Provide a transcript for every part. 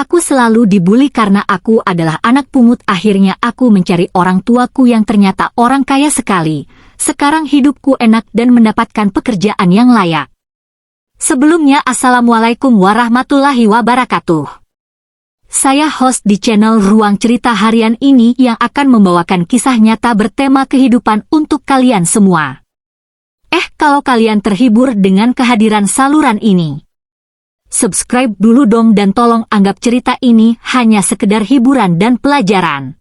Aku selalu dibully karena aku adalah anak pungut. Akhirnya aku mencari orang tuaku yang ternyata orang kaya sekali. Sekarang hidupku enak dan mendapatkan pekerjaan yang layak. Sebelumnya, Assalamualaikum warahmatullahi wabarakatuh. Saya host di channel Ruang Cerita Harian ini yang akan membawakan kisah nyata bertema kehidupan untuk kalian semua. Kalau kalian terhibur dengan kehadiran saluran ini, subscribe dulu dong dan tolong anggap cerita ini hanya sekedar hiburan dan pelajaran.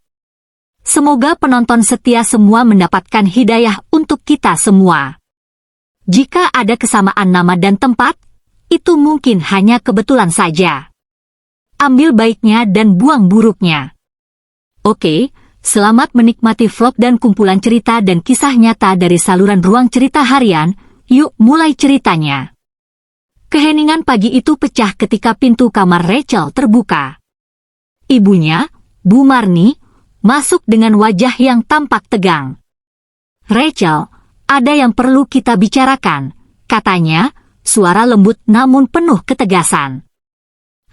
Semoga penonton setia semua mendapatkan hidayah untuk kita semua. Jika ada kesamaan nama dan tempat, itu mungkin hanya kebetulan saja. Ambil baiknya dan buang buruknya. Oke, selamat menikmati vlog dan kumpulan cerita dan kisah nyata dari saluran Ruang Cerita Harian. Yuk mulai ceritanya. Keheningan pagi itu pecah ketika pintu kamar Rachel terbuka. Ibunya, Bu Marni, masuk dengan wajah yang tampak tegang. "Rachel, ada yang perlu kita bicarakan," katanya, suara lembut namun penuh ketegasan.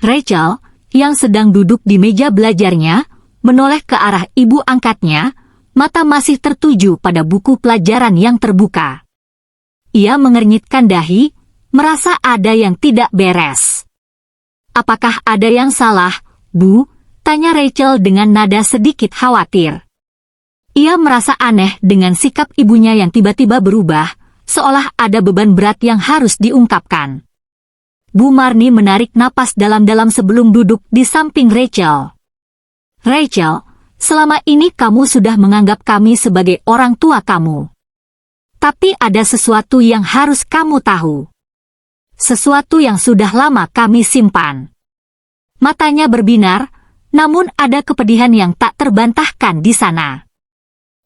Rachel, yang sedang duduk di meja belajarnya, menoleh ke arah ibu angkatnya, mata masih tertuju pada buku pelajaran yang terbuka. Ia mengernyitkan dahi, merasa ada yang tidak beres. "Apakah ada yang salah, Bu?" tanya Rachel dengan nada sedikit khawatir. Ia merasa aneh dengan sikap ibunya yang tiba-tiba berubah, seolah ada beban berat yang harus diungkapkan. Bu Marni menarik napas dalam-dalam sebelum duduk di samping Rachel. "Rachel, selama ini kamu sudah menganggap kami sebagai orang tua kamu. Tapi ada sesuatu yang harus kamu tahu. Sesuatu yang sudah lama kami simpan." Matanya berbinar, namun ada kepedihan yang tak terbantahkan di sana.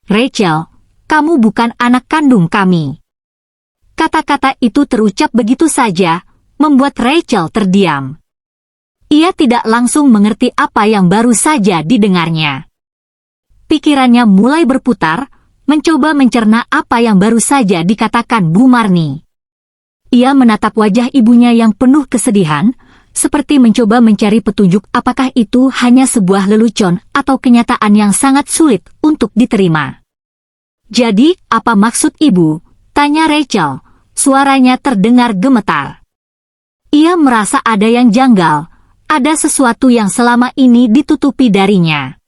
"Rachel, kamu bukan anak kandung kami." Kata-kata itu terucap begitu saja, membuat Rachel terdiam. Ia tidak langsung mengerti apa yang baru saja didengarnya. Pikirannya mulai berputar, mencoba mencerna apa yang baru saja dikatakan Bu Marni. Ia menatap wajah ibunya yang penuh kesedihan, seperti mencoba mencari petunjuk apakah itu hanya sebuah lelucon atau kenyataan yang sangat sulit untuk diterima. "Jadi, apa maksud ibu?" tanya Rachel, suaranya terdengar gemetar. Ia merasa ada yang janggal, ada sesuatu yang selama ini ditutupi darinya.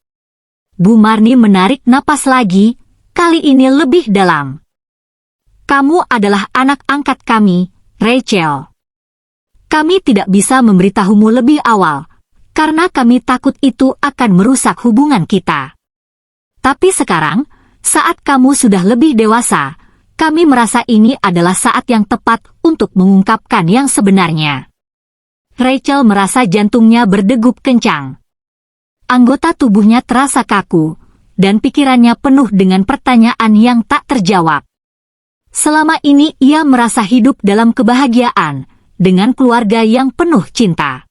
Bu Marni menarik napas lagi, kali ini lebih dalam. "Kamu adalah anak angkat kami, Rachel. Kami tidak bisa memberitahumu lebih awal, karena kami takut itu akan merusak hubungan kita. Tapi sekarang, saat kamu sudah lebih dewasa, kami merasa ini adalah saat yang tepat untuk mengungkapkan yang sebenarnya." Rachel merasa jantungnya berdegup kencang. Anggota tubuhnya terasa kaku, dan pikirannya penuh dengan pertanyaan yang tak terjawab. Selama ini ia merasa hidup dalam kebahagiaan, dengan keluarga yang penuh cinta.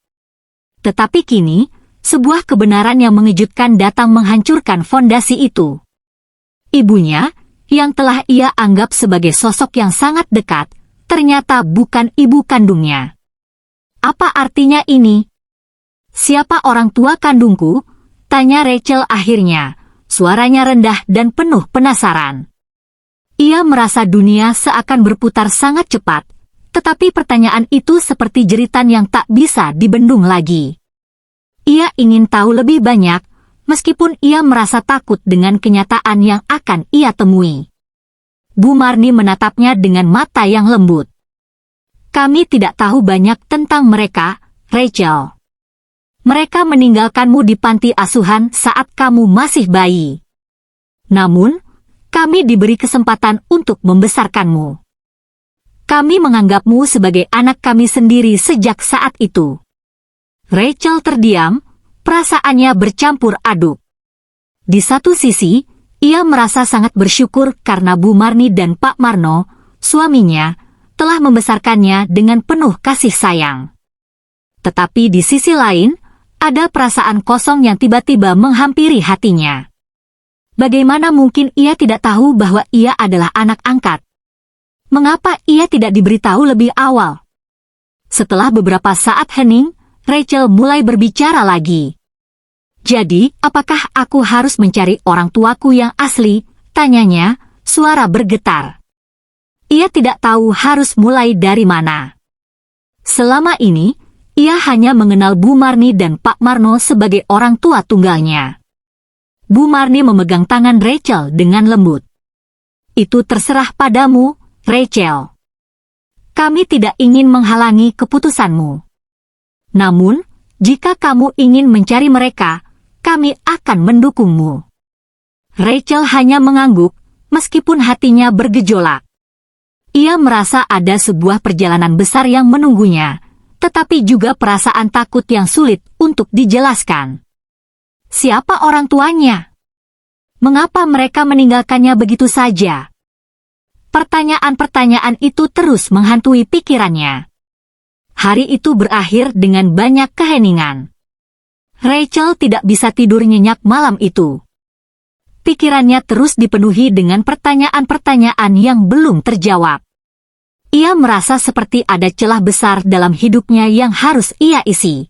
Tetapi kini, sebuah kebenaran yang mengejutkan datang menghancurkan fondasi itu. Ibunya, yang telah ia anggap sebagai sosok yang sangat dekat, ternyata bukan ibu kandungnya. "Apa artinya ini? Siapa orang tua kandungku?" tanya Rachel akhirnya, suaranya rendah dan penuh penasaran. Ia merasa dunia seakan berputar sangat cepat, tetapi pertanyaan itu seperti jeritan yang tak bisa dibendung lagi. Ia ingin tahu lebih banyak, meskipun ia merasa takut dengan kenyataan yang akan ia temui. Bu Marni menatapnya dengan mata yang lembut. "Kami tidak tahu banyak tentang mereka, Rachel. Mereka meninggalkanmu di panti asuhan saat kamu masih bayi. Namun, kami diberi kesempatan untuk membesarkanmu. Kami menganggapmu sebagai anak kami sendiri sejak saat itu." Rachel terdiam, perasaannya bercampur aduk. Di satu sisi, ia merasa sangat bersyukur karena Bu Marni dan Pak Marno, suaminya, telah membesarkannya dengan penuh kasih sayang. Tetapi di sisi lain, ada perasaan kosong yang tiba-tiba menghampiri hatinya. Bagaimana mungkin ia tidak tahu bahwa ia adalah anak angkat? Mengapa ia tidak diberitahu lebih awal? Setelah beberapa saat hening, Rachel mulai berbicara lagi. "Jadi, apakah aku harus mencari orang tuaku yang asli?" tanyanya, suara bergetar. Ia tidak tahu harus mulai dari mana. Selama ini, ia hanya mengenal Bu Marni dan Pak Marno sebagai orang tua tunggalnya. Bu Marni memegang tangan Rachel dengan lembut. "Itu terserah padamu, Rachel. Kami tidak ingin menghalangi keputusanmu. Namun, jika kamu ingin mencari mereka, kami akan mendukungmu." Rachel hanya mengangguk, meskipun hatinya bergejolak. Ia merasa ada sebuah perjalanan besar yang menunggunya, tetapi juga perasaan takut yang sulit untuk dijelaskan. Siapa orang tuanya? Mengapa mereka meninggalkannya begitu saja? Pertanyaan-pertanyaan itu terus menghantui pikirannya. Hari itu berakhir dengan banyak keheningan. Rachel tidak bisa tidur nyenyak malam itu. Pikirannya terus dipenuhi dengan pertanyaan-pertanyaan yang belum terjawab. Ia merasa seperti ada celah besar dalam hidupnya yang harus ia isi.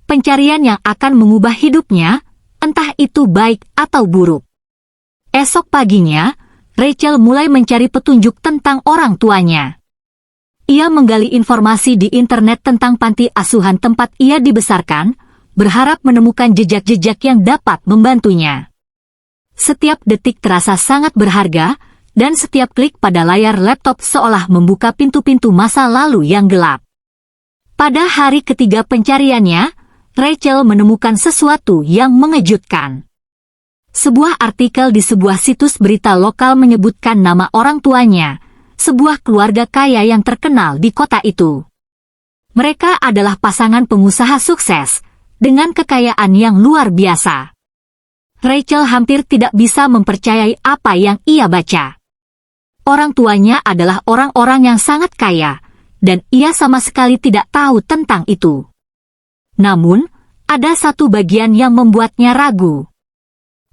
Pencarian yang akan mengubah hidupnya, entah itu baik atau buruk. Esok paginya, Rachel mulai mencari petunjuk tentang orang tuanya. Ia menggali informasi di internet tentang panti asuhan tempat ia dibesarkan, berharap menemukan jejak-jejak yang dapat membantunya. Setiap detik terasa sangat berharga, dan setiap klik pada layar laptop seolah membuka pintu-pintu masa lalu yang gelap. Pada hari ketiga pencariannya, Rachel menemukan sesuatu yang mengejutkan. Sebuah artikel di sebuah situs berita lokal menyebutkan nama orang tuanya, sebuah keluarga kaya yang terkenal di kota itu. Mereka adalah pasangan pengusaha sukses, dengan kekayaan yang luar biasa. Rachel hampir tidak bisa mempercayai apa yang ia baca. Orang tuanya adalah orang-orang yang sangat kaya, dan ia sama sekali tidak tahu tentang itu. Namun, ada satu bagian yang membuatnya ragu.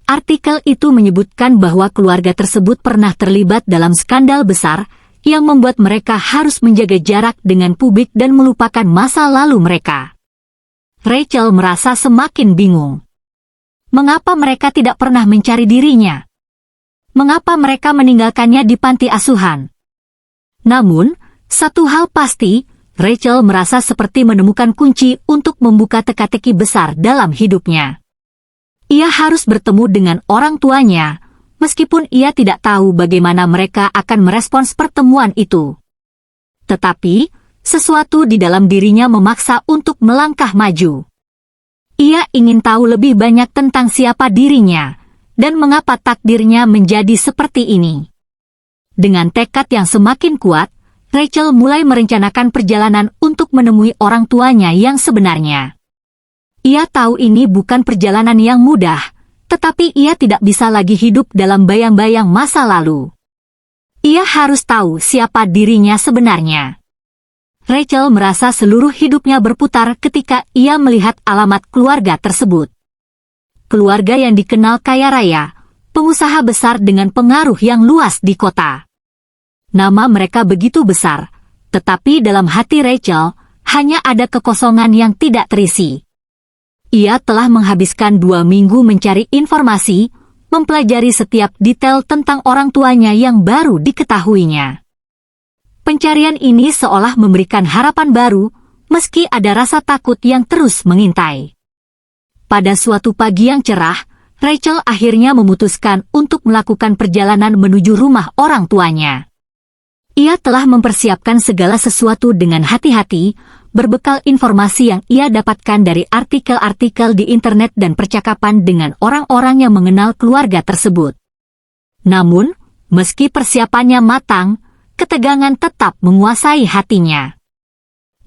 Artikel itu menyebutkan bahwa keluarga tersebut pernah terlibat dalam skandal besar yang membuat mereka harus menjaga jarak dengan publik dan melupakan masa lalu mereka. Rachel merasa semakin bingung. Mengapa mereka tidak pernah mencari dirinya? Mengapa mereka meninggalkannya di panti asuhan? Namun, satu hal pasti, Rachel merasa seperti menemukan kunci untuk membuka teka-teki besar dalam hidupnya. Ia harus bertemu dengan orang tuanya, meskipun ia tidak tahu bagaimana mereka akan merespons pertemuan itu. Tetapi, sesuatu di dalam dirinya memaksa untuk melangkah maju. Ia ingin tahu lebih banyak tentang siapa dirinya, dan mengapa takdirnya menjadi seperti ini. Dengan tekad yang semakin kuat, Rachel mulai merencanakan perjalanan untuk menemui orang tuanya yang sebenarnya. Ia tahu ini bukan perjalanan yang mudah, tetapi ia tidak bisa lagi hidup dalam bayang-bayang masa lalu. Ia harus tahu siapa dirinya sebenarnya. Rachel merasa seluruh hidupnya berputar ketika ia melihat alamat keluarga tersebut. Keluarga yang dikenal kaya raya, pengusaha besar dengan pengaruh yang luas di kota. Nama mereka begitu besar, tetapi dalam hati Rachel, hanya ada kekosongan yang tidak terisi. Ia telah menghabiskan 2 minggu mencari informasi, mempelajari setiap detail tentang orang tuanya yang baru diketahuinya. Pencarian ini seolah memberikan harapan baru, meski ada rasa takut yang terus mengintai. Pada suatu pagi yang cerah, Rachel akhirnya memutuskan untuk melakukan perjalanan menuju rumah orang tuanya. Ia telah mempersiapkan segala sesuatu dengan hati-hati, berbekal informasi yang ia dapatkan dari artikel-artikel di internet dan percakapan dengan orang-orang yang mengenal keluarga tersebut. Namun, meski persiapannya matang, ketegangan tetap menguasai hatinya.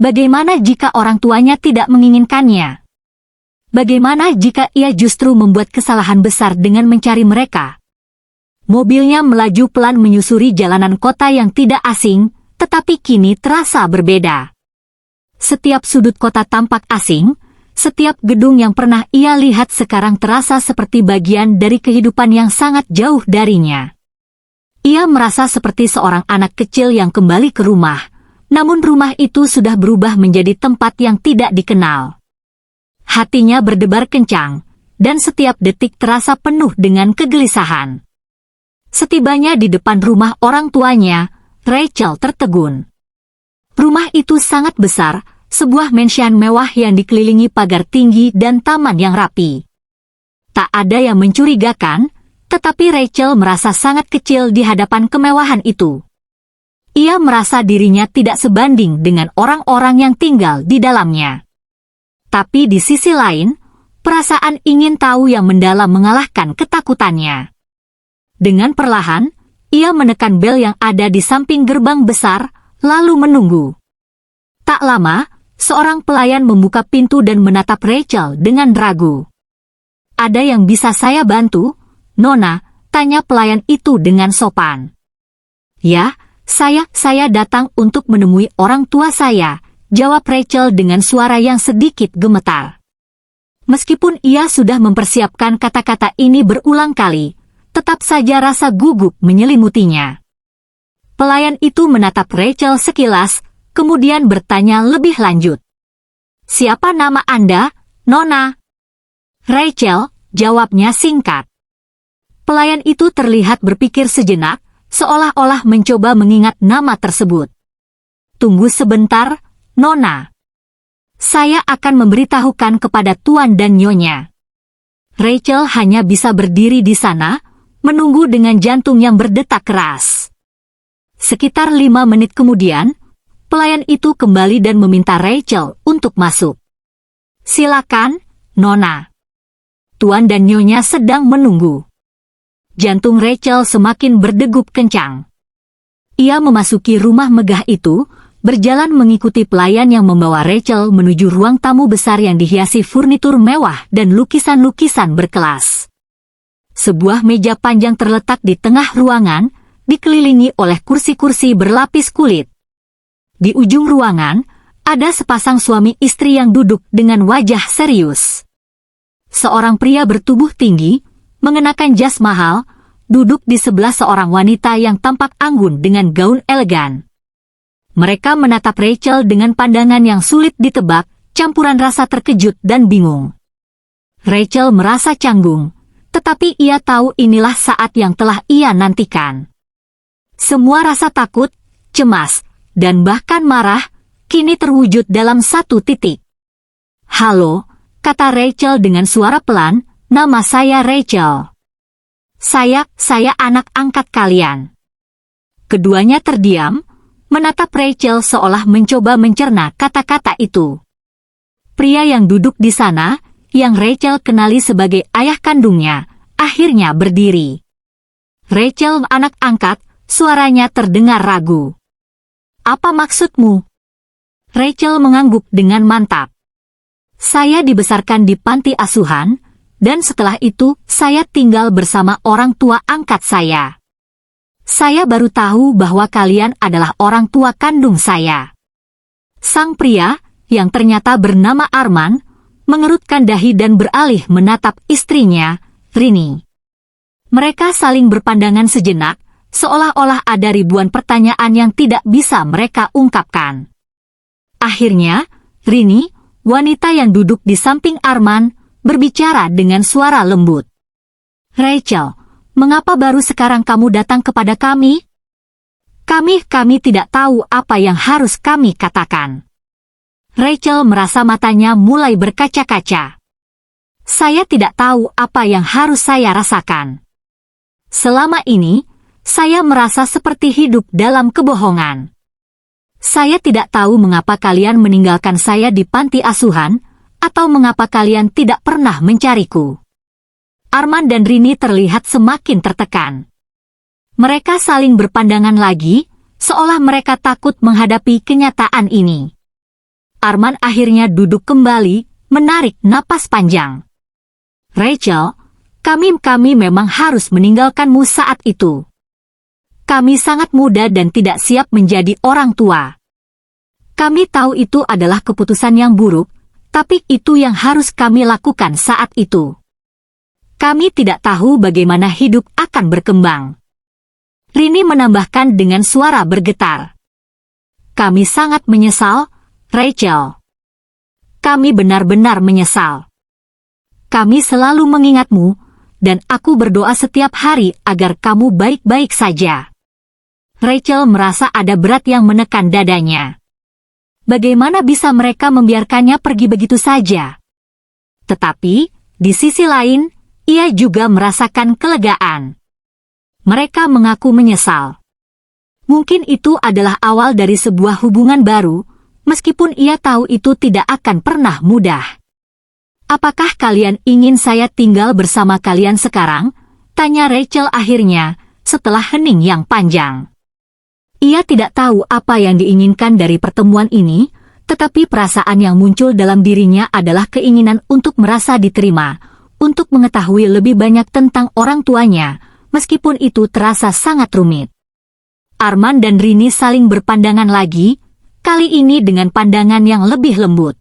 Bagaimana jika orang tuanya tidak menginginkannya? Bagaimana jika ia justru membuat kesalahan besar dengan mencari mereka? Mobilnya melaju pelan menyusuri jalanan kota yang tidak asing, tetapi kini terasa berbeda. Setiap sudut kota tampak asing, setiap gedung yang pernah ia lihat sekarang terasa seperti bagian dari kehidupan yang sangat jauh darinya. Ia merasa seperti seorang anak kecil yang kembali ke rumah, namun rumah itu sudah berubah menjadi tempat yang tidak dikenal. Hatinya berdebar kencang, dan setiap detik terasa penuh dengan kegelisahan. Setibanya di depan rumah orang tuanya, Rachel tertegun. Rumah itu sangat besar, sebuah mansion mewah yang dikelilingi pagar tinggi dan taman yang rapi. Tak ada yang mencurigakan, tetapi Rachel merasa sangat kecil di hadapan kemewahan itu. Ia merasa dirinya tidak sebanding dengan orang-orang yang tinggal di dalamnya. Tapi di sisi lain, perasaan ingin tahu yang mendalam mengalahkan ketakutannya. Dengan perlahan, ia menekan bel yang ada di samping gerbang besar, lalu menunggu. Tak lama, seorang pelayan membuka pintu dan menatap Rachel dengan ragu. "Ada yang bisa saya bantu, Nona?" tanya pelayan itu dengan sopan. "Ya, saya datang untuk menemui orang tua saya," jawab Rachel dengan suara yang sedikit gemetar. Meskipun ia sudah mempersiapkan kata-kata ini berulang kali, tetap saja rasa gugup menyelimutinya. Pelayan itu menatap Rachel sekilas, kemudian bertanya lebih lanjut. "Siapa nama Anda, Nona?" "Rachel," jawabnya singkat. Pelayan itu terlihat berpikir sejenak, seolah-olah mencoba mengingat nama tersebut. "Tunggu sebentar, Nona. Saya akan memberitahukan kepada Tuan dan Nyonya." Rachel hanya bisa berdiri di sana, menunggu dengan jantung yang berdetak keras. Sekitar 5 menit kemudian, pelayan itu kembali dan meminta Rachel untuk masuk. "Silakan, Nona. Tuan dan Nyonya sedang menunggu." Jantung Rachel semakin berdegup kencang. Ia memasuki rumah megah itu, berjalan mengikuti pelayan yang membawa Rachel menuju ruang tamu besar yang dihiasi furnitur mewah dan lukisan-lukisan berkelas. Sebuah meja panjang terletak di tengah ruangan, dikelilingi oleh kursi-kursi berlapis kulit. Di ujung ruangan, ada sepasang suami istri yang duduk dengan wajah serius. Seorang pria bertubuh tinggi, mengenakan jas mahal, duduk di sebelah seorang wanita yang tampak anggun dengan gaun elegan. Mereka menatap Rachel dengan pandangan yang sulit ditebak, campuran rasa terkejut dan bingung. Rachel merasa canggung, tetapi ia tahu inilah saat yang telah ia nantikan. Semua rasa takut, cemas, dan bahkan marah, kini terwujud dalam satu titik. "Halo," kata Rachel dengan suara pelan, "nama saya Rachel. Saya anak angkat kalian." Keduanya terdiam, menatap Rachel seolah mencoba mencerna kata-kata itu. Pria yang duduk di sana, yang Rachel kenali sebagai ayah kandungnya, akhirnya berdiri. "Rachel, anak angkat," suaranya terdengar ragu. "Apa maksudmu?" Rachel mengangguk dengan mantap. "Saya dibesarkan di panti asuhan, dan setelah itu saya tinggal bersama orang tua angkat saya. Saya baru tahu bahwa kalian adalah orang tua kandung saya." Sang pria, yang ternyata bernama Arman, mengerutkan dahi dan beralih menatap istrinya, Rini. Mereka saling berpandangan sejenak, seolah-olah ada ribuan pertanyaan yang tidak bisa mereka ungkapkan. Akhirnya, Rini, wanita yang duduk di samping Arman, berbicara dengan suara lembut. "Rachel, mengapa baru sekarang kamu datang kepada kami? Kami tidak tahu apa yang harus kami katakan." Rachel merasa matanya mulai berkaca-kaca. "Saya tidak tahu apa yang harus saya rasakan. Selama ini, saya merasa seperti hidup dalam kebohongan. Saya tidak tahu mengapa kalian meninggalkan saya di panti asuhan, atau mengapa kalian tidak pernah mencariku." Arman dan Rini terlihat semakin tertekan. Mereka saling berpandangan lagi, seolah mereka takut menghadapi kenyataan ini. Arman akhirnya duduk kembali, menarik napas panjang. "Rachel, kami memang harus meninggalkanmu saat itu. Kami sangat muda dan tidak siap menjadi orang tua. Kami tahu itu adalah keputusan yang buruk, tapi itu yang harus kami lakukan saat itu. Kami tidak tahu bagaimana hidup akan berkembang." Rini menambahkan dengan suara bergetar. Kami sangat menyesal, Rachel. Kami benar-benar menyesal. Kami selalu mengingatmu, dan aku berdoa setiap hari agar kamu baik-baik saja. Rachel merasa ada berat yang menekan dadanya. Bagaimana bisa mereka membiarkannya pergi begitu saja? Tetapi, di sisi lain, ia juga merasakan kelegaan. Mereka mengaku menyesal. Mungkin itu adalah awal dari sebuah hubungan baru, meskipun ia tahu itu tidak akan pernah mudah. Apakah kalian ingin saya tinggal bersama kalian sekarang? Tanya Rachel akhirnya, setelah hening yang panjang. Ia tidak tahu apa yang diinginkan dari pertemuan ini, tetapi perasaan yang muncul dalam dirinya adalah keinginan untuk merasa diterima, untuk mengetahui lebih banyak tentang orang tuanya, meskipun itu terasa sangat rumit. Arman dan Rini saling berpandangan lagi, kali ini dengan pandangan yang lebih lembut.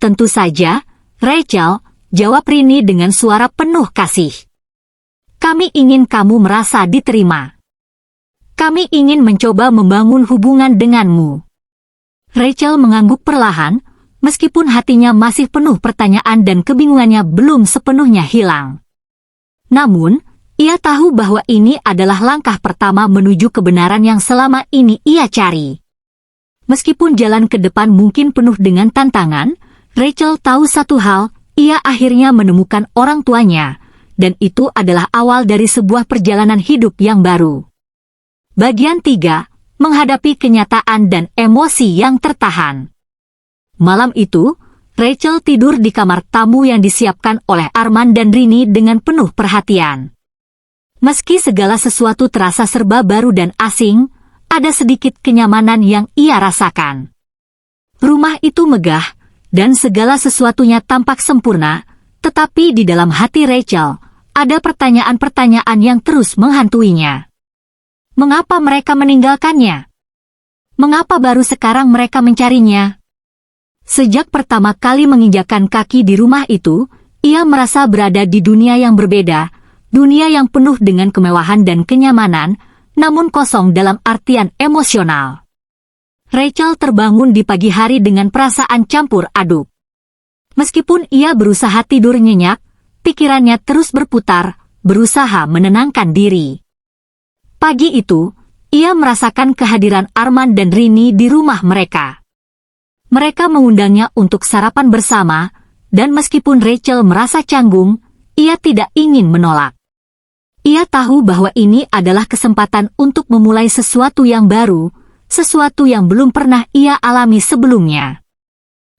Tentu saja, Rachel, jawab Rini dengan suara penuh kasih. Kami ingin kamu merasa diterima. Kami ingin mencoba membangun hubungan denganmu. Rachel mengangguk perlahan, meskipun hatinya masih penuh pertanyaan dan kebingungannya belum sepenuhnya hilang. Namun, ia tahu bahwa ini adalah langkah pertama menuju kebenaran yang selama ini ia cari. Meskipun jalan ke depan mungkin penuh dengan tantangan, Rachel tahu satu hal, ia akhirnya menemukan orang tuanya, dan itu adalah awal dari sebuah perjalanan hidup yang baru. Bagian 3, menghadapi kenyataan dan emosi yang tertahan. Malam itu, Rachel tidur di kamar tamu yang disiapkan oleh Arman dan Rini dengan penuh perhatian. Meski segala sesuatu terasa serba baru dan asing, ada sedikit kenyamanan yang ia rasakan. Rumah itu megah, dan segala sesuatunya tampak sempurna, tetapi di dalam hati Rachel, ada pertanyaan-pertanyaan yang terus menghantuinya. Mengapa mereka meninggalkannya? Mengapa baru sekarang mereka mencarinya? Sejak pertama kali menginjakkan kaki di rumah itu, ia merasa berada di dunia yang berbeda, dunia yang penuh dengan kemewahan dan kenyamanan, namun kosong dalam artian emosional. Rachel terbangun di pagi hari dengan perasaan campur aduk. Meskipun ia berusaha tidur nyenyak, pikirannya terus berputar, berusaha menenangkan diri. Pagi itu, ia merasakan kehadiran Arman dan Rini di rumah mereka. Mereka mengundangnya untuk sarapan bersama, dan meskipun Rachel merasa canggung, ia tidak ingin menolak. Ia tahu bahwa ini adalah kesempatan untuk memulai sesuatu yang baru, sesuatu yang belum pernah ia alami sebelumnya.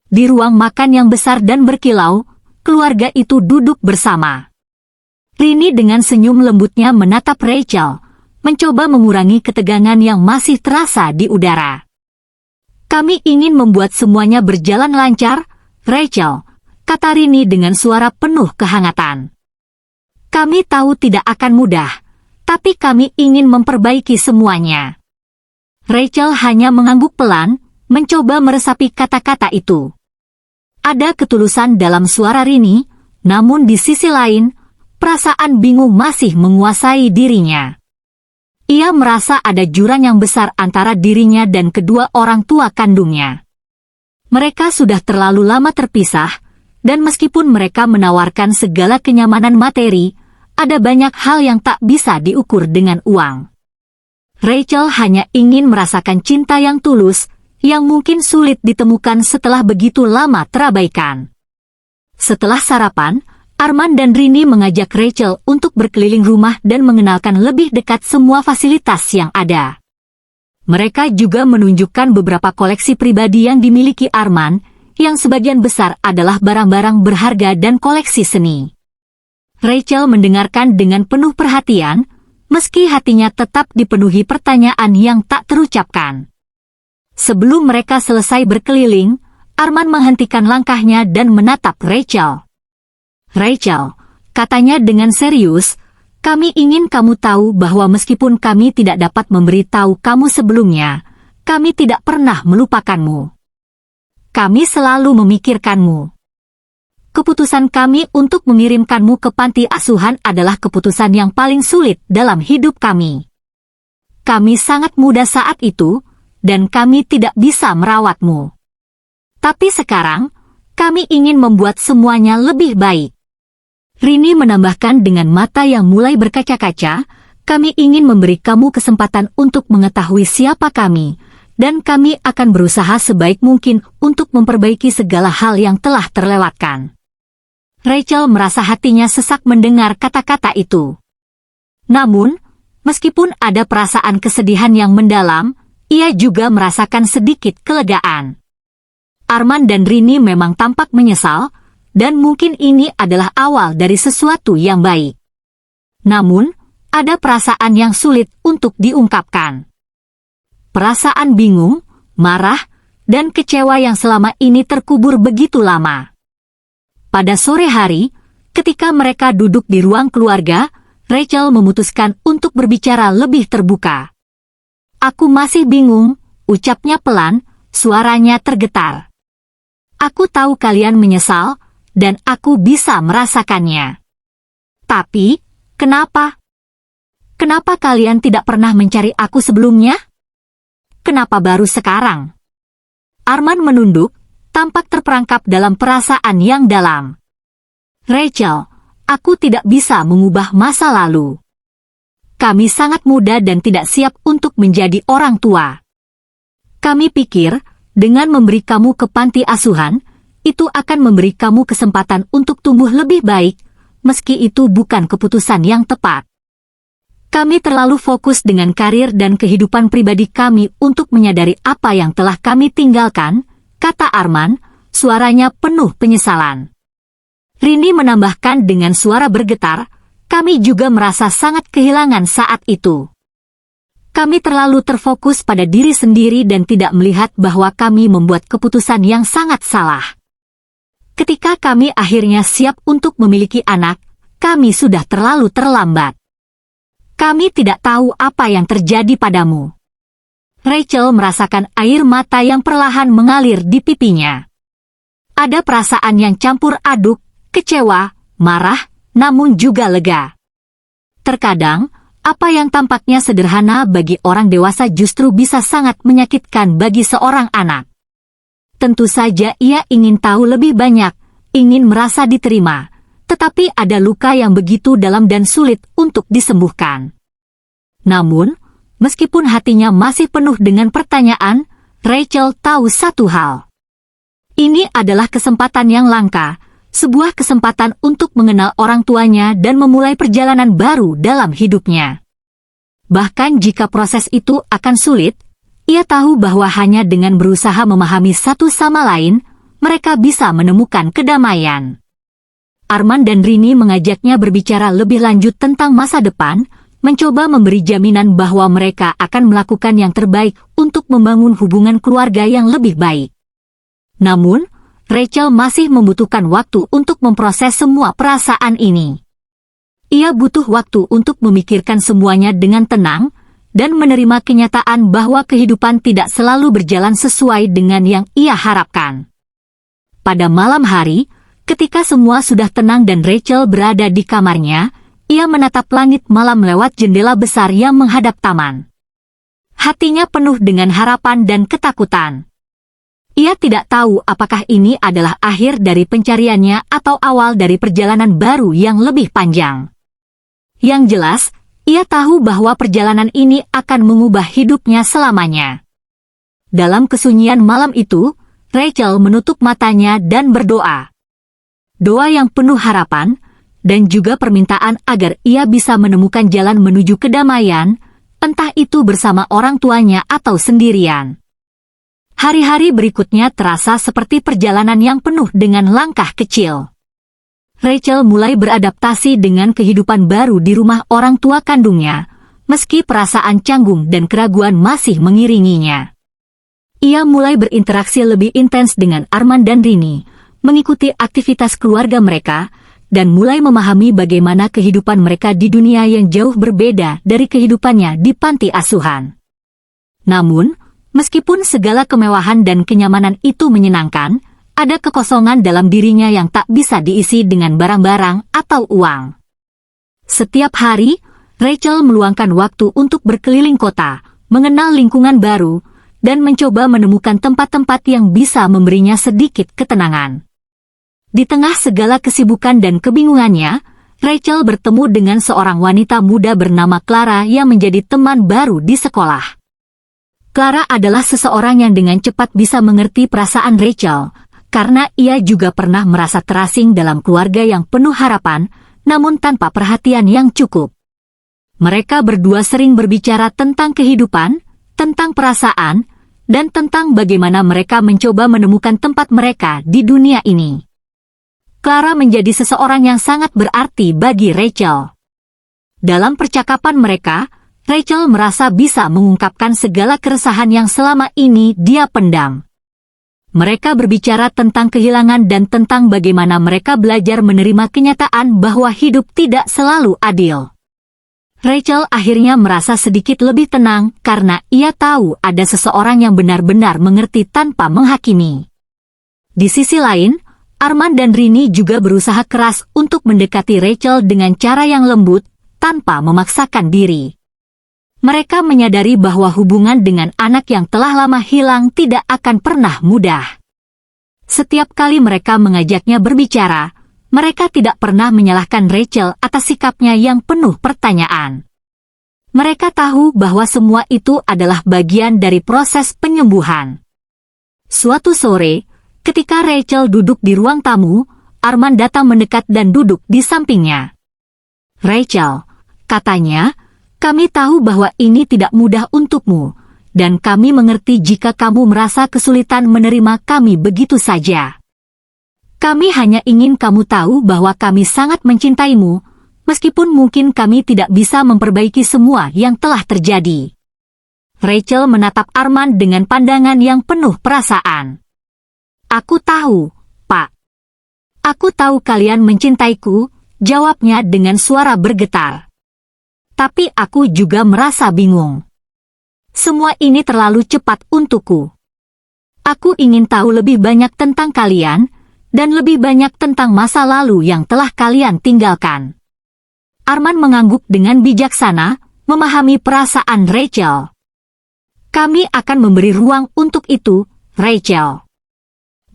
Di ruang makan yang besar dan berkilau, keluarga itu duduk bersama. Rini dengan senyum lembutnya menatap Rachel, mencoba mengurangi ketegangan yang masih terasa di udara. Kami ingin membuat semuanya berjalan lancar, Rachel, kata Rini dengan suara penuh kehangatan. Kami tahu tidak akan mudah, tapi kami ingin memperbaiki semuanya. Rachel hanya mengangguk pelan, mencoba meresapi kata-kata itu. Ada ketulusan dalam suara Rini, namun di sisi lain, perasaan bingung masih menguasai dirinya. Ia merasa ada jurang yang besar antara dirinya dan kedua orang tua kandungnya. Mereka sudah terlalu lama terpisah, dan meskipun mereka menawarkan segala kenyamanan materi, ada banyak hal yang tak bisa diukur dengan uang. Rachel hanya ingin merasakan cinta yang tulus, yang mungkin sulit ditemukan setelah begitu lama terabaikan. Setelah sarapan, Arman dan Rini mengajak Rachel untuk berkeliling rumah dan mengenalkan lebih dekat semua fasilitas yang ada. Mereka juga menunjukkan beberapa koleksi pribadi yang dimiliki Arman, yang sebagian besar adalah barang-barang berharga dan koleksi seni. Rachel mendengarkan dengan penuh perhatian, meski hatinya tetap dipenuhi pertanyaan yang tak terucapkan. Sebelum mereka selesai berkeliling, Arman menghentikan langkahnya dan menatap Rachel. Rachel, katanya dengan serius, kami ingin kamu tahu bahwa meskipun kami tidak dapat memberitahu kamu sebelumnya, kami tidak pernah melupakanmu. Kami selalu memikirkanmu. Keputusan kami untuk mengirimkanmu ke panti asuhan adalah keputusan yang paling sulit dalam hidup kami. Kami sangat muda saat itu, dan kami tidak bisa merawatmu. Tapi sekarang, kami ingin membuat semuanya lebih baik. Rini menambahkan dengan mata yang mulai berkaca-kaca, kami ingin memberi kamu kesempatan untuk mengetahui siapa kami, dan kami akan berusaha sebaik mungkin untuk memperbaiki segala hal yang telah terlewatkan. Rachel merasa hatinya sesak mendengar kata-kata itu. Namun, meskipun ada perasaan kesedihan yang mendalam, ia juga merasakan sedikit kelegaan. Arman dan Rini memang tampak menyesal, dan mungkin ini adalah awal dari sesuatu yang baik. Namun, ada perasaan yang sulit untuk diungkapkan. Perasaan bingung, marah, dan kecewa yang selama ini terkubur begitu lama. Pada sore hari, ketika mereka duduk di ruang keluarga, Rachel memutuskan untuk berbicara lebih terbuka. Aku masih bingung, ucapnya pelan, suaranya tergetar. Aku tahu kalian menyesal, dan aku bisa merasakannya. Tapi, kenapa? Kenapa kalian tidak pernah mencari aku sebelumnya? Kenapa baru sekarang? Arman menunduk, tampak terperangkap dalam perasaan yang dalam. Rachel, aku tidak bisa mengubah masa lalu. Kami sangat muda dan tidak siap untuk menjadi orang tua. Kami pikir, dengan memberi kamu ke panti asuhan, itu akan memberi kamu kesempatan untuk tumbuh lebih baik, meski itu bukan keputusan yang tepat. Kami terlalu fokus dengan karir dan kehidupan pribadi kami untuk menyadari apa yang telah kami tinggalkan, kata Arman, suaranya penuh penyesalan. Rini menambahkan dengan suara bergetar, kami juga merasa sangat kehilangan saat itu. Kami terlalu terfokus pada diri sendiri dan tidak melihat bahwa kami membuat keputusan yang sangat salah. Ketika kami akhirnya siap untuk memiliki anak, kami sudah terlalu terlambat. Kami tidak tahu apa yang terjadi padamu. Rachel merasakan air mata yang perlahan mengalir di pipinya. Ada perasaan yang campur aduk, kecewa, marah, namun juga lega. Terkadang, apa yang tampaknya sederhana bagi orang dewasa justru bisa sangat menyakitkan bagi seorang anak. Tentu saja ia ingin tahu lebih banyak, ingin merasa diterima, tetapi ada luka yang begitu dalam dan sulit untuk disembuhkan. Namun, meskipun hatinya masih penuh dengan pertanyaan, Rachel tahu satu hal. Ini adalah kesempatan yang langka, sebuah kesempatan untuk mengenal orang tuanya dan memulai perjalanan baru dalam hidupnya. Bahkan jika proses itu akan sulit, ia tahu bahwa hanya dengan berusaha memahami satu sama lain, mereka bisa menemukan kedamaian. Arman dan Rini mengajaknya berbicara lebih lanjut tentang masa depan, mencoba memberi jaminan bahwa mereka akan melakukan yang terbaik untuk membangun hubungan keluarga yang lebih baik. Namun, Rachel masih membutuhkan waktu untuk memproses semua perasaan ini. Ia butuh waktu untuk memikirkan semuanya dengan tenang, dan menerima kenyataan bahwa kehidupan tidak selalu berjalan sesuai dengan yang ia harapkan. Pada malam hari, ketika semua sudah tenang dan Rachel berada di kamarnya, ia menatap langit malam lewat jendela besar yang menghadap taman. Hatinya penuh dengan harapan dan ketakutan. Ia tidak tahu apakah ini adalah akhir dari pencariannya atau awal dari perjalanan baru yang lebih panjang. Yang jelas, ia tahu bahwa perjalanan ini akan mengubah hidupnya selamanya. Dalam kesunyian malam itu, Rachel menutup matanya dan berdoa. Doa yang penuh harapan, dan juga permintaan agar ia bisa menemukan jalan menuju kedamaian, entah itu bersama orang tuanya atau sendirian. Hari-hari berikutnya terasa seperti perjalanan yang penuh dengan langkah kecil. Rachel mulai beradaptasi dengan kehidupan baru di rumah orang tua kandungnya, meski perasaan canggung dan keraguan masih mengiringinya. Ia mulai berinteraksi lebih intens dengan Arman dan Rini, mengikuti aktivitas keluarga mereka, dan mulai memahami bagaimana kehidupan mereka di dunia yang jauh berbeda dari kehidupannya di panti asuhan. Namun, meskipun segala kemewahan dan kenyamanan itu menyenangkan, ada kekosongan dalam dirinya yang tak bisa diisi dengan barang-barang atau uang. Setiap hari, Rachel meluangkan waktu untuk berkeliling kota, mengenal lingkungan baru, dan mencoba menemukan tempat-tempat yang bisa memberinya sedikit ketenangan. Di tengah segala kesibukan dan kebingungannya, Rachel bertemu dengan seorang wanita muda bernama Clara yang menjadi teman baru di sekolah. Clara adalah seseorang yang dengan cepat bisa mengerti perasaan Rachel, karena ia juga pernah merasa terasing dalam keluarga yang penuh harapan, namun tanpa perhatian yang cukup. Mereka berdua sering berbicara tentang kehidupan, tentang perasaan, dan tentang bagaimana mereka mencoba menemukan tempat mereka di dunia ini. Clara menjadi seseorang yang sangat berarti bagi Rachel. Dalam percakapan mereka, Rachel merasa bisa mengungkapkan segala keresahan yang selama ini dia pendam. Mereka berbicara tentang kehilangan dan tentang bagaimana mereka belajar menerima kenyataan bahwa hidup tidak selalu adil. Rachel akhirnya merasa sedikit lebih tenang karena ia tahu ada seseorang yang benar-benar mengerti tanpa menghakimi. Di sisi lain, Arman dan Rini juga berusaha keras untuk mendekati Rachel dengan cara yang lembut, tanpa memaksakan diri. Mereka menyadari bahwa hubungan dengan anak yang telah lama hilang tidak akan pernah mudah. Setiap kali mereka mengajaknya berbicara, mereka tidak pernah menyalahkan Rachel atas sikapnya yang penuh pertanyaan. Mereka tahu bahwa semua itu adalah bagian dari proses penyembuhan. Suatu sore, ketika Rachel duduk di ruang tamu, Arman datang mendekat dan duduk di sampingnya. "Rachel," katanya, "kami tahu bahwa ini tidak mudah untukmu, dan kami mengerti jika kamu merasa kesulitan menerima kami begitu saja. Kami hanya ingin kamu tahu bahwa kami sangat mencintaimu, meskipun mungkin kami tidak bisa memperbaiki semua yang telah terjadi." Rachel menatap Arman dengan pandangan yang penuh perasaan. "Aku tahu, Pak. Aku tahu kalian mencintaiku," jawabnya dengan suara bergetar. "Tapi aku juga merasa bingung. Semua ini terlalu cepat untukku. Aku ingin tahu lebih banyak tentang kalian, dan lebih banyak tentang masa lalu yang telah kalian tinggalkan." Arman mengangguk dengan bijaksana, memahami perasaan Rachel. "Kami akan memberi ruang untuk itu, Rachel.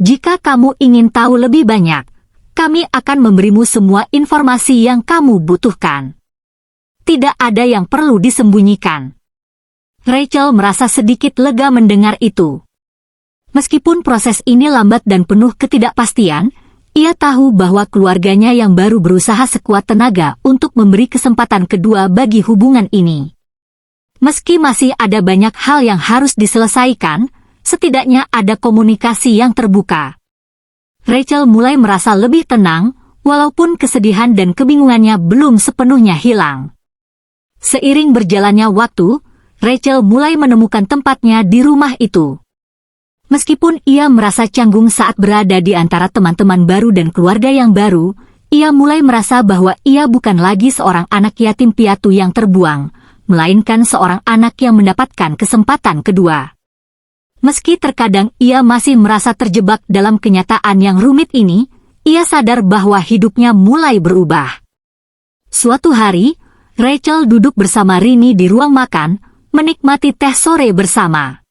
Jika kamu ingin tahu lebih banyak, kami akan memberimu semua informasi yang kamu butuhkan. Tidak ada yang perlu disembunyikan." Rachel merasa sedikit lega mendengar itu. Meskipun proses ini lambat dan penuh ketidakpastian, ia tahu bahwa keluarganya yang baru berusaha sekuat tenaga untuk memberi kesempatan kedua bagi hubungan ini. Meski masih ada banyak hal yang harus diselesaikan, setidaknya ada komunikasi yang terbuka. Rachel mulai merasa lebih tenang, walaupun kesedihan dan kebingungannya belum sepenuhnya hilang. Seiring berjalannya waktu, Rachel mulai menemukan tempatnya di rumah itu. Meskipun ia merasa canggung saat berada di antara teman-teman baru dan keluarga yang baru, ia mulai merasa bahwa ia bukan lagi seorang anak yatim piatu yang terbuang, melainkan seorang anak yang mendapatkan kesempatan kedua. Meski terkadang ia masih merasa terjebak dalam kenyataan yang rumit ini, ia sadar bahwa hidupnya mulai berubah. Suatu hari, Rachel duduk bersama Rini di ruang makan, menikmati teh sore bersama.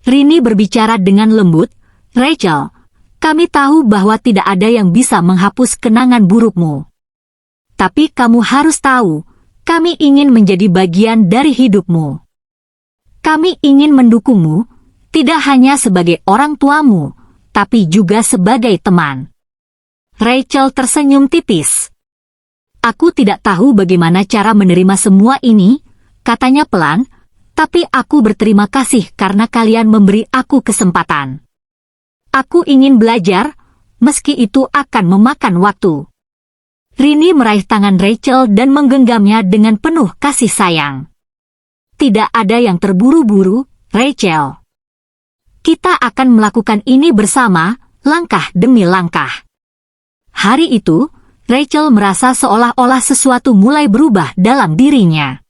Rini berbicara dengan lembut, "Rachel, kami tahu bahwa tidak ada yang bisa menghapus kenangan burukmu. Tapi kamu harus tahu, kami ingin menjadi bagian dari hidupmu. Kami ingin mendukungmu, tidak hanya sebagai orang tuamu, tapi juga sebagai teman." Rachel tersenyum tipis. "Aku tidak tahu bagaimana cara menerima semua ini," katanya pelan, "tapi aku berterima kasih karena kalian memberi aku kesempatan. Aku ingin belajar, meski itu akan memakan waktu." Rini meraih tangan Rachel dan menggenggamnya dengan penuh kasih sayang. "Tidak ada yang terburu-buru, Rachel. Kita akan melakukan ini bersama, langkah demi langkah." Hari itu, Rachel merasa seolah-olah sesuatu mulai berubah dalam dirinya.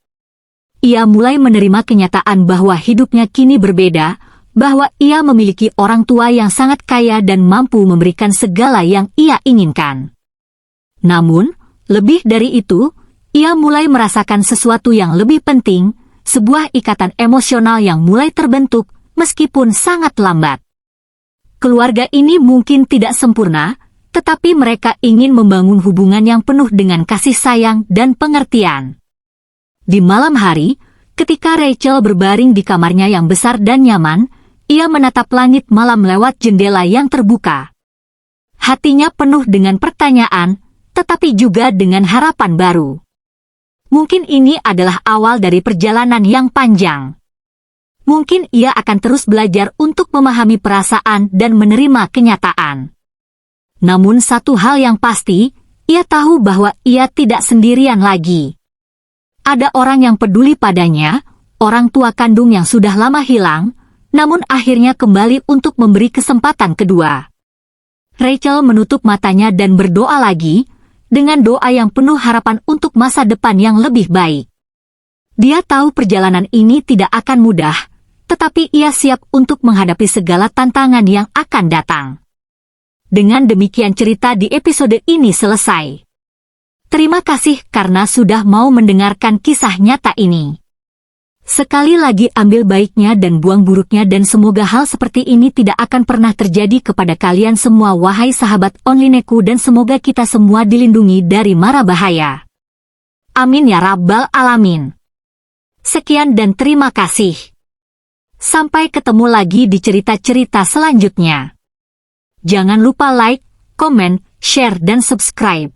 Ia mulai menerima kenyataan bahwa hidupnya kini berbeda, bahwa ia memiliki orang tua yang sangat kaya dan mampu memberikan segala yang ia inginkan. Namun, lebih dari itu, ia mulai merasakan sesuatu yang lebih penting, sebuah ikatan emosional yang mulai terbentuk, meskipun sangat lambat. Keluarga ini mungkin tidak sempurna, tetapi mereka ingin membangun hubungan yang penuh dengan kasih sayang dan pengertian. Di malam hari, ketika Rachel berbaring di kamarnya yang besar dan nyaman, ia menatap langit malam lewat jendela yang terbuka. Hatinya penuh dengan pertanyaan, tetapi juga dengan harapan baru. Mungkin ini adalah awal dari perjalanan yang panjang. Mungkin ia akan terus belajar untuk memahami perasaan dan menerima kenyataan. Namun satu hal yang pasti, ia tahu bahwa ia tidak sendirian lagi. Ada orang yang peduli padanya, orang tua kandung yang sudah lama hilang, namun akhirnya kembali untuk memberi kesempatan kedua. Rachel menutup matanya dan berdoa lagi, dengan doa yang penuh harapan untuk masa depan yang lebih baik. Dia tahu perjalanan ini tidak akan mudah, tetapi ia siap untuk menghadapi segala tantangan yang akan datang. Dengan demikian cerita di episode ini selesai. Terima kasih karena sudah mau mendengarkan kisah nyata ini. Sekali lagi ambil baiknya dan buang buruknya dan semoga hal seperti ini tidak akan pernah terjadi kepada kalian semua wahai sahabat onlineku dan semoga kita semua dilindungi dari mara bahaya. Amin ya rabbal alamin. Sekian dan terima kasih. Sampai ketemu lagi di cerita-cerita selanjutnya. Jangan lupa like, komen, share dan subscribe.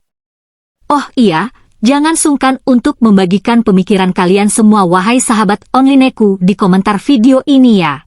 Oh iya, jangan sungkan untuk membagikan pemikiran kalian semua wahai sahabat onlineku di komentar video ini ya.